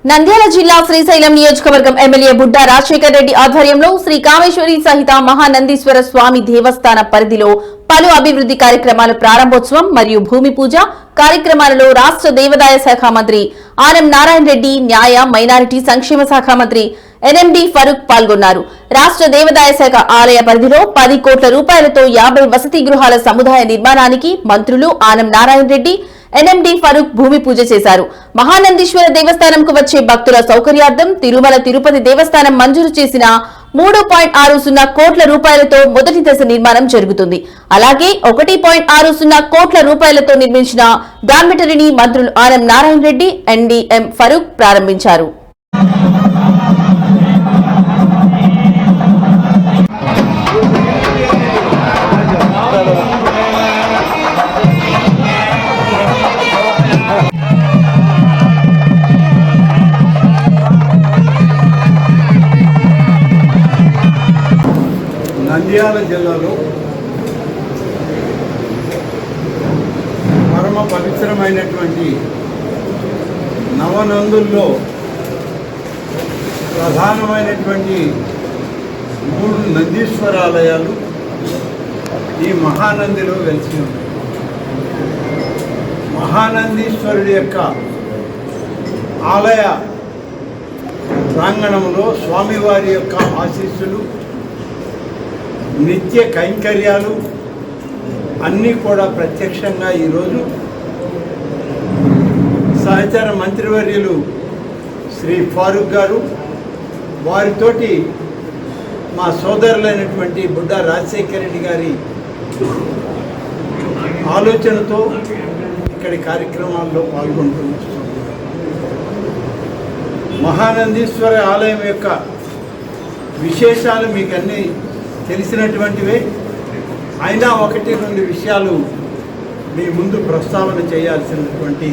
నంద్యాల జిల్లా శ్రీశైలం నియోజకవర్గం ఎమ్మెల్యే బుడ్డా రాజశేఖర్ రెడ్డి ఆధ్వర్యంలో శ్రీ కామేశ్వరి సహిత మహానందీశ్వర స్వామి దేవస్థాన పరిధిలో పలు అభివృద్ధి కార్యక్రమాల ప్రారంభోత్సవం మరియు భూమి పూజ కార్యక్రమాలలో రాష్ట్ర దేవాదాయ శాఖ మంత్రి ఆనం నారాయణ రెడ్డి, న్యాయ మైనారిటీ సంక్షేమ శాఖ మంత్రి ఎన్ఎండి ఫరూక్ పాల్గొన్నారు. రాష్ట్ర దేవాదాయ శాఖ ఆలయ పరిధిలో 10 కోట్ల రూపాయలతో 50 వసతి గృహాల సముదాయ నిర్మాణానికి మంత్రులు ఆనం నారాయణ రెడ్డి, ఎన్ఎండి ఫరూక్ భూమి పూజ చేశారు. మహానందీశ్వర దేవస్థానంకు వచ్చే భక్తుల సౌకర్యార్థం తిరుమల తిరుపతి దేవస్థానం మంజూరు చేసిన 3.60 కోట్ల రూపాయలతో మొదటి దశ నిర్మాణం జరుగుతుంది. అలాగే 1.60 కోట్ల రూపాయలతో నిర్మించిన డార్మిటరీని మంత్రులు ఆనం నారాయణ రెడ్డి, ఎన్డీఎం ఫరూక్ ప్రారంభించారు. నంద్యాల జిల్లాలో పరమ పవిత్రమైనటువంటి నవనందుల్లో ప్రధానమైనటువంటి 3 నందీశ్వరాలయాలు ఈ మహానందిలో వెలిసి ఉన్నాయి. మహానందీశ్వరుడి యొక్క ఆలయ ప్రాంగణంలో స్వామివారి యొక్క ఆశీస్సులు, నిత్య కైంకర్యాలు అన్నీ కూడా ప్రత్యక్షంగా ఈరోజు సహచర మంత్రివర్యులు శ్రీ ఫారూక్ గారు, వారితోటి మా సోదరులైనటువంటి బుడ్డా రాజశేఖర్ రెడ్డి గారి ఆలోచనతో ఇక్కడి కార్యక్రమాల్లో పాల్గొంటూ వస్తున్నాం. మహానందీశ్వర ఆలయం యొక్క విశేషాలు మీకు అన్నీ తెలిసినటువంటివే. అయినా 1-2 విషయాలు మీ ముందు ప్రస్తావన చేయాల్సినటువంటి